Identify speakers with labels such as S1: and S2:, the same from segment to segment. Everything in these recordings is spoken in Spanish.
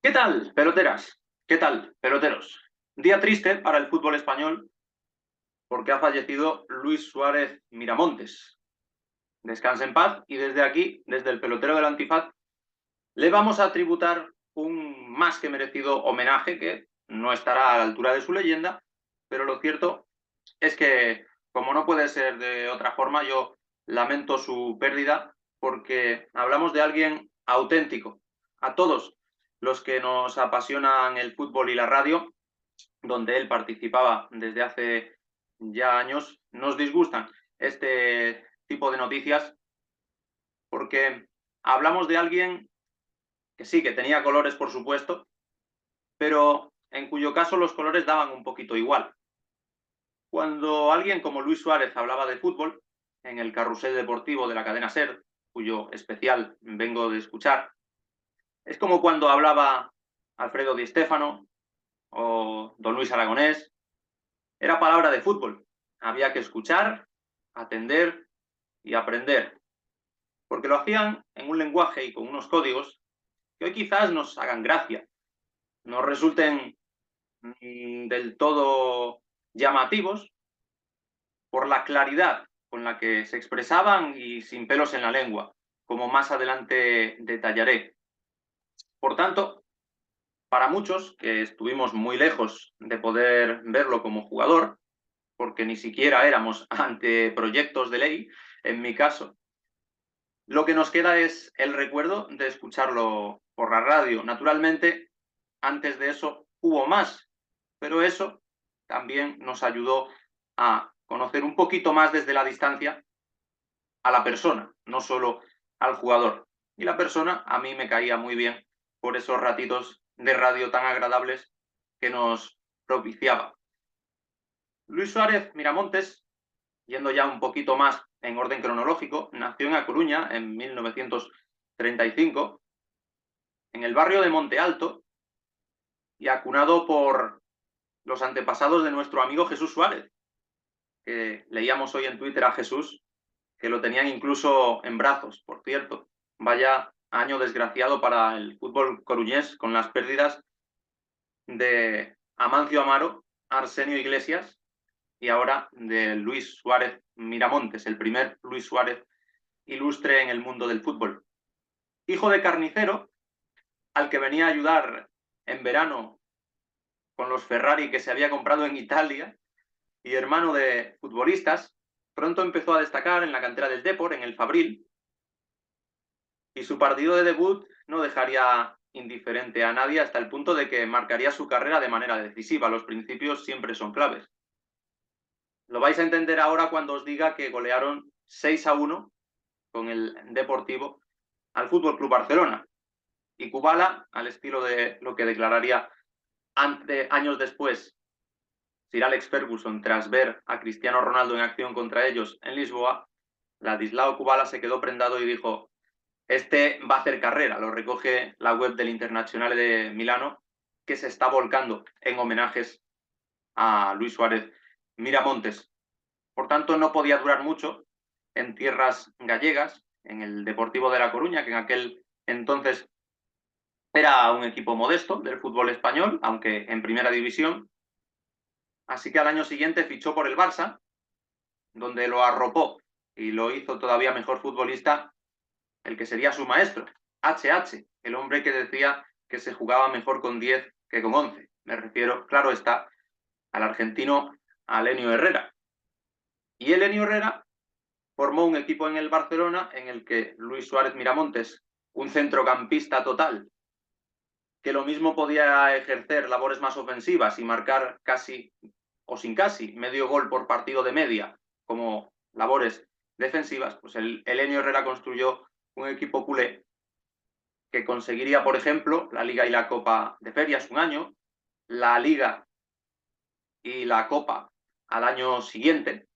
S1: ¿Qué tal, peloteras? ¿Qué tal, peloteros? Día triste para el fútbol español porque ha fallecido Luis Suárez Miramontes. Descanse en paz y desde aquí, desde el pelotero del Antifaz, le vamos a tributar un más que merecido homenaje que no estará a la altura de su leyenda, pero lo cierto es que, como no puede ser de otra forma, yo lamento su pérdida porque hablamos de alguien auténtico. A todos los que nos apasionan el fútbol y la radio, donde él participaba desde hace ya años, nos disgustan este tipo de noticias porque hablamos de alguien que sí, que tenía colores, por supuesto, pero en cuyo caso los colores daban un poquito igual. Cuando alguien como Luis Suárez hablaba de fútbol, en el carrusel deportivo de la cadena SER, cuyo especial vengo de escuchar, es como cuando hablaba Alfredo Di Stéfano o Don Luis Aragonés. Era palabra de fútbol. Había que escuchar, atender y aprender, porque lo hacían en un lenguaje y con unos códigos que hoy quizás nos hagan gracia, nos resulten del todo llamativos por la claridad con la que se expresaban y sin pelos en la lengua, como más adelante detallaré. Por tanto, para muchos que estuvimos muy lejos de poder verlo como jugador, porque ni siquiera éramos ante proyectos de ley, en mi caso, lo que nos queda es el recuerdo de escucharlo por la radio. Naturalmente, antes de eso hubo más, pero eso también nos ayudó a conocer un poquito más desde la distancia a la persona, no solo al jugador. Y la persona a mí me caía muy bien por esos ratitos de radio tan agradables que nos propiciaba. Luis Suárez Miramontes, yendo ya un poquito más en orden cronológico, nació en A Coruña en 1935, en el barrio de Monte Alto, y acunado por los antepasados de nuestro amigo Jesús Suárez, que leíamos hoy en Twitter a Jesús, que lo tenían incluso en brazos, por cierto. Vaya año desgraciado para el fútbol coruñés con las pérdidas de Amancio Amaro, Arsenio Iglesias y ahora de Luis Suárez Miramontes, el primer Luis Suárez ilustre en el mundo del fútbol. Hijo de carnicero, al que venía a ayudar en verano con los Ferrari que se había comprado en Italia, y hermano de futbolistas, pronto empezó a destacar en la cantera del Depor, en el Fabril, y su partido de debut no dejaría indiferente a nadie hasta el punto de que marcaría su carrera de manera decisiva. Los principios siempre son claves. Lo vais a entender ahora cuando os diga que golearon 6-1 con el Deportivo al Fútbol Club Barcelona. Y Kubala, al estilo de lo que declararía años después Sir Alex Ferguson tras ver a Cristiano Ronaldo en acción contra ellos en Lisboa, Ladislao Kubala se quedó prendado y dijo: este va a hacer carrera. Lo recoge la web del Internazionale de Milano, que se está volcando en homenajes a Luis Suárez Miramontes. Por tanto, no podía durar mucho en tierras gallegas, en el Deportivo de La Coruña, que en aquel entonces era un equipo modesto del fútbol español, aunque en primera división. Así que al año siguiente fichó por el Barça, donde lo arropó y lo hizo todavía mejor futbolista el que sería su maestro, HH, el hombre que decía que se jugaba mejor con 10 que con 11. Me refiero, claro está, al argentino Alenio Herrera. Y Elenio Herrera formó un equipo en el Barcelona en el que Luis Suárez Miramontes, un centrocampista total, que lo mismo podía ejercer labores más ofensivas y marcar casi o sin casi medio gol por partido de media como labores defensivas, pues el Elenio Herrera construyó un equipo culé que conseguiría, por ejemplo, la Liga y la Copa de Ferias un año, la Liga y la Copa al año siguiente,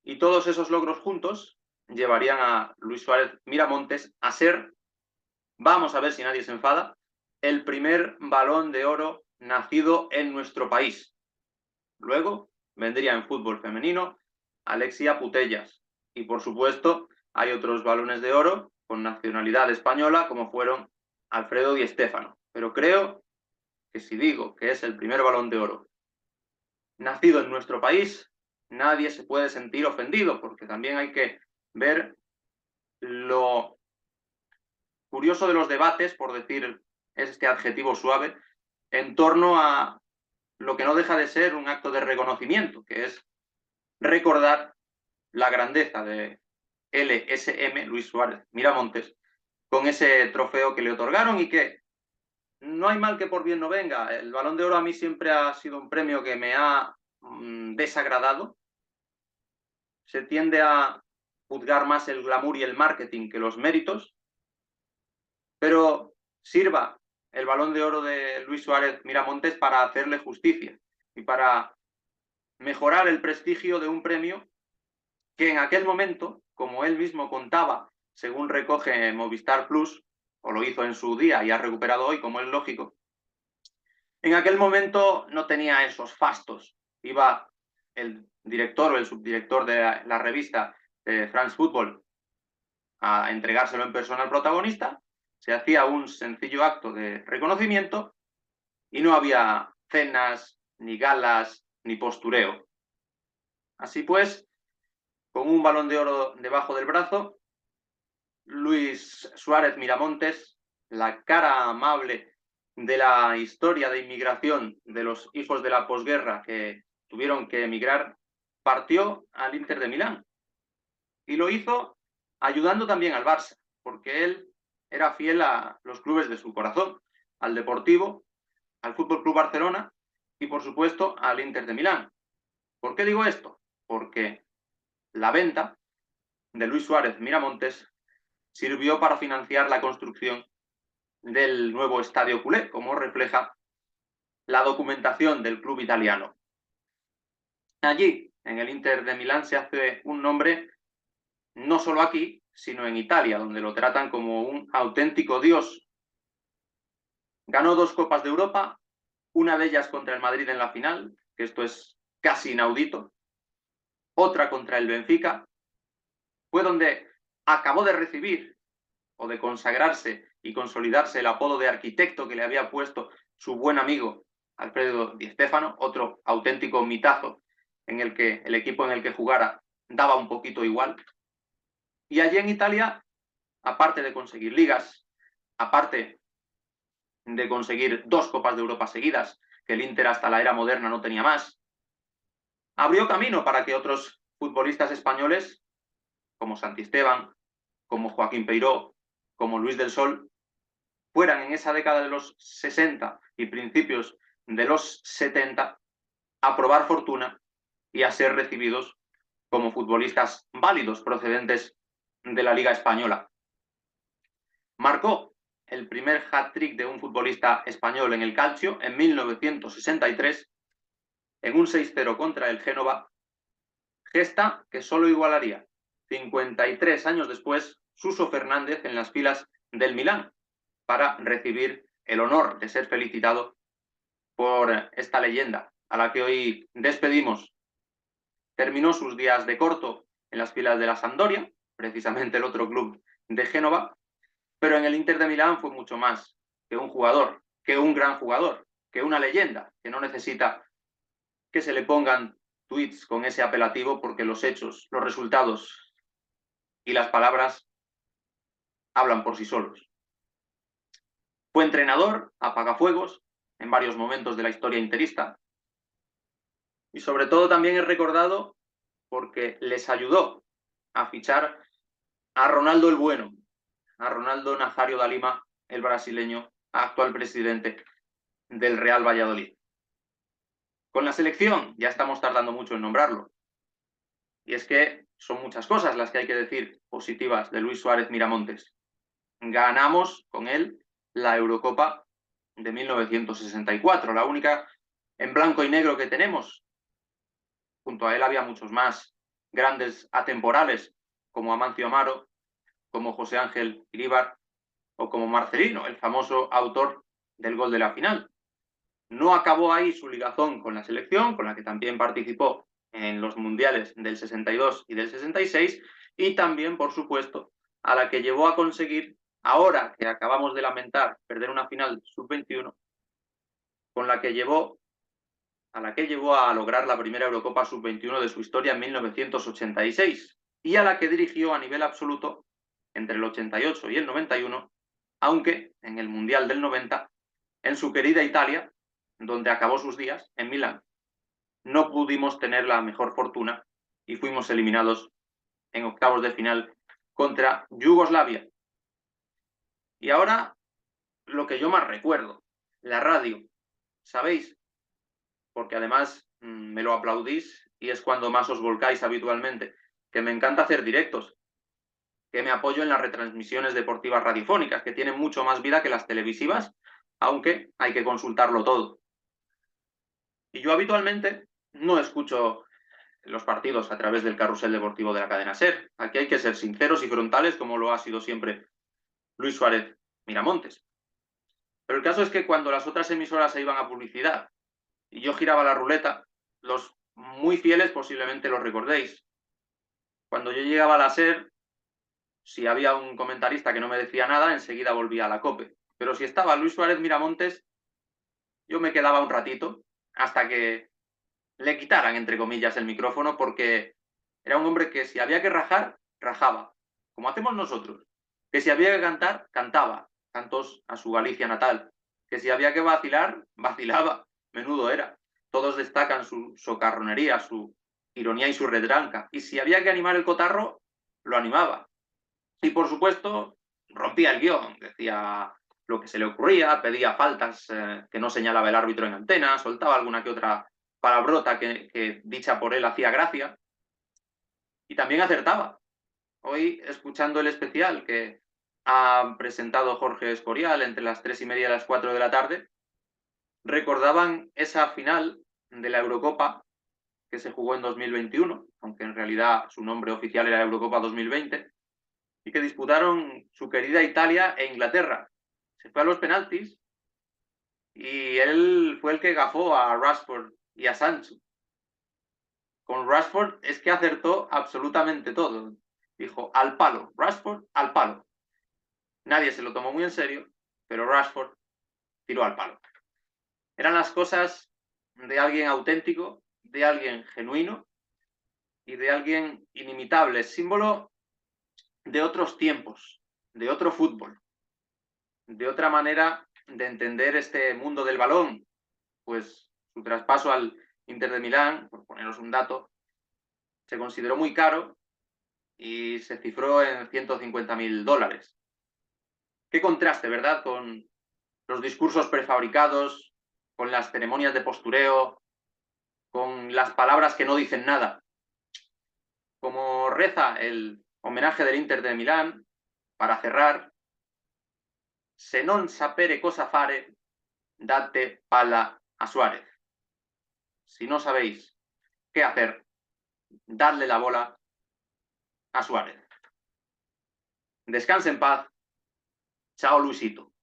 S1: y todos esos logros juntos llevarían a Luis Suárez Miramontes a ser, vamos a ver si nadie se enfada, el primer Balón de Oro nacido en nuestro país. Luego vendría en fútbol femenino Alexia Putellas. Y por supuesto hay otros balones de oro con nacionalidad española como fueron Alfredo Di Stéfano. pero creo que si digo que es el primer Balón de Oro nacido en nuestro país, nadie se puede sentir ofendido, porque también hay que ver lo curioso de los debates, por decir este adjetivo suave, en torno a lo que no deja de ser un acto de reconocimiento, que es recordar la grandeza de LSM, Luis Suárez Miramontes, con ese trofeo que le otorgaron y que no hay mal que por bien no venga. El Balón de Oro a mí siempre ha sido un premio que me ha desagradado. Se tiende a juzgar más el glamour y el marketing que los méritos, pero sirva el Balón de Oro de Luis Suárez Miramontes para hacerle justicia y para mejorar el prestigio de un premio que en aquel momento, como él mismo contaba, según recoge Movistar Plus, o lo hizo en su día y ha recuperado hoy, como es lógico, en aquel momento no tenía esos fastos. Iba el director o el subdirector de la revista France Football a entregárselo en persona al protagonista, se hacía un sencillo acto de reconocimiento y no había cenas, ni galas, ni postureo. Así pues, con un Balón de Oro debajo del brazo, Luis Suárez Miramontes, la cara amable de la historia de inmigración de los hijos de la posguerra que tuvieron que emigrar, partió al Inter de Milán. Y lo hizo ayudando también al Barça, porque él era fiel a los clubes de su corazón, al Deportivo, al Fútbol Club Barcelona y, por supuesto, al Inter de Milán. ¿Por qué digo esto? Porque la venta de Luis Suárez Miramontes sirvió para financiar la construcción del nuevo estadio culé, como refleja la documentación del club italiano. Allí, en el Inter de Milán, se hace un nombre no solo aquí, sino en Italia, donde lo tratan como un auténtico dios. Ganó 2 Copas de Europa, una de ellas contra el Madrid en la final, que esto es casi inaudito, otra contra el Benfica, fue donde acabó de recibir o de consagrarse y consolidarse el apodo de arquitecto que le había puesto su buen amigo Alfredo Di Stéfano, otro auténtico mitazo en el que el equipo en el que jugara daba un poquito igual. Y allí en Italia, aparte de conseguir ligas, aparte de conseguir 2 Copas de Europa seguidas, que el Inter hasta la era moderna no tenía más, abrió camino para que otros futbolistas españoles, como Santisteban, como Joaquín Peiró, como Luis del Sol, fueran en esa década de los 60 y principios de los 70 a probar fortuna y a ser recibidos como futbolistas válidos procedentes de la Liga Española. Marcó el primer hat-trick de un futbolista español en el Calcio en 1963, en un 6-0 contra el Génova, gesta que solo igualaría 53 años después Suso Fernández en las filas del Milán, para recibir el honor de ser felicitado por esta leyenda a la que hoy despedimos. Terminó sus días de corto en las filas de la Sampdoria, precisamente el otro club de Génova, pero en el Inter de Milán fue mucho más que un jugador, que un gran jugador, que una leyenda, que no necesita que se le pongan tweets con ese apelativo porque los hechos, los resultados y las palabras hablan por sí solos. Fue entrenador, apagafuegos, en varios momentos de la historia interista, y sobre todo también es recordado porque les ayudó a fichar a Ronaldo el Bueno, a Ronaldo Nazario da Lima, el brasileño, actual presidente del Real Valladolid. Con la selección ya estamos tardando mucho en nombrarlo, y es que son muchas cosas las que hay que decir positivas de Luis Suárez Miramontes. Ganamos con él la Eurocopa de 1964, la única en blanco y negro que tenemos. Junto a él había muchos más grandes atemporales, como Amancio Amaro, como José Ángel Iríbar o como Marcelino, el famoso autor del gol de la final. No acabó ahí su ligazón con la selección, con la que también participó en los mundiales del 62 y del 66, y también, por supuesto, a la que llevó a conseguir ahora que acabamos de lamentar perder una final sub-21, con la que llevó a lograr la primera Eurocopa sub-21 de su historia en 1986 y a la que dirigió a nivel absoluto entre el 88 y el 91, aunque en el Mundial del 90, en su querida Italia, donde acabó sus días, en Milán, no pudimos tener la mejor fortuna y fuimos eliminados en octavos de final contra Yugoslavia. Y ahora, lo que yo más recuerdo, la radio, ¿sabéis? Porque además me lo aplaudís y es cuando más os volcáis habitualmente, que me encanta hacer directos, que me apoyo en las retransmisiones deportivas radiofónicas, que tienen mucho más vida que las televisivas, aunque hay que consultarlo todo. Y yo habitualmente no escucho los partidos a través del carrusel deportivo de la cadena SER. Aquí hay que ser sinceros y frontales, como lo ha sido siempre Luis Suárez Miramontes. Pero el caso es que cuando las otras emisoras se iban a publicidad y yo giraba la ruleta, los muy fieles posiblemente los recordéis. Cuando yo llegaba a la SER, si había un comentarista que no me decía nada, enseguida volvía a la COPE. Pero si estaba Luis Suárez Miramontes, yo me quedaba un ratito hasta que le quitaran, entre comillas, el micrófono, porque era un hombre que si había que rajar, rajaba, como hacemos nosotros. Que si había que cantar, cantaba, cantos a su Galicia natal. Que si había que vacilar, vacilaba, menudo era. Todos destacan su socarronería, su ironía y su retranca. Y si había que animar el cotarro, lo animaba. Y por supuesto, rompía el guión, decía lo que se le ocurría, pedía faltas que no señalaba el árbitro en antena, soltaba alguna que otra palabrota que dicha por él hacía gracia y también acertaba. Hoy, escuchando el especial que ha presentado Jorge Escorial entre las 3:30 y las 4 de la tarde, recordaban esa final de la Eurocopa que se jugó en 2021, aunque en realidad su nombre oficial era Eurocopa 2020, y que disputaron su querida Italia e Inglaterra. Se fue a los penaltis y él fue el que gafó a Rashford y a Sancho. Con Rashford es que acertó absolutamente todo. Dijo, al palo, Rashford al palo. Nadie se lo tomó muy en serio, pero Rashford tiró al palo. Eran las cosas de alguien auténtico, de alguien genuino y de alguien inimitable, símbolo de otros tiempos, de otro fútbol, de otra manera de entender este mundo del balón, pues su traspaso al Inter de Milán, por poneros un dato, se consideró muy caro y se cifró en $150.000. Qué contraste, ¿verdad? Con los discursos prefabricados, con las ceremonias de postureo, con las palabras que no dicen nada. Como reza el homenaje del Inter de Milán, para cerrar, se non sapere cosa fare, date pala a Suárez. Si no sabéis qué hacer, dadle la bola a Suárez. Descanse en paz. Chao, Luisito.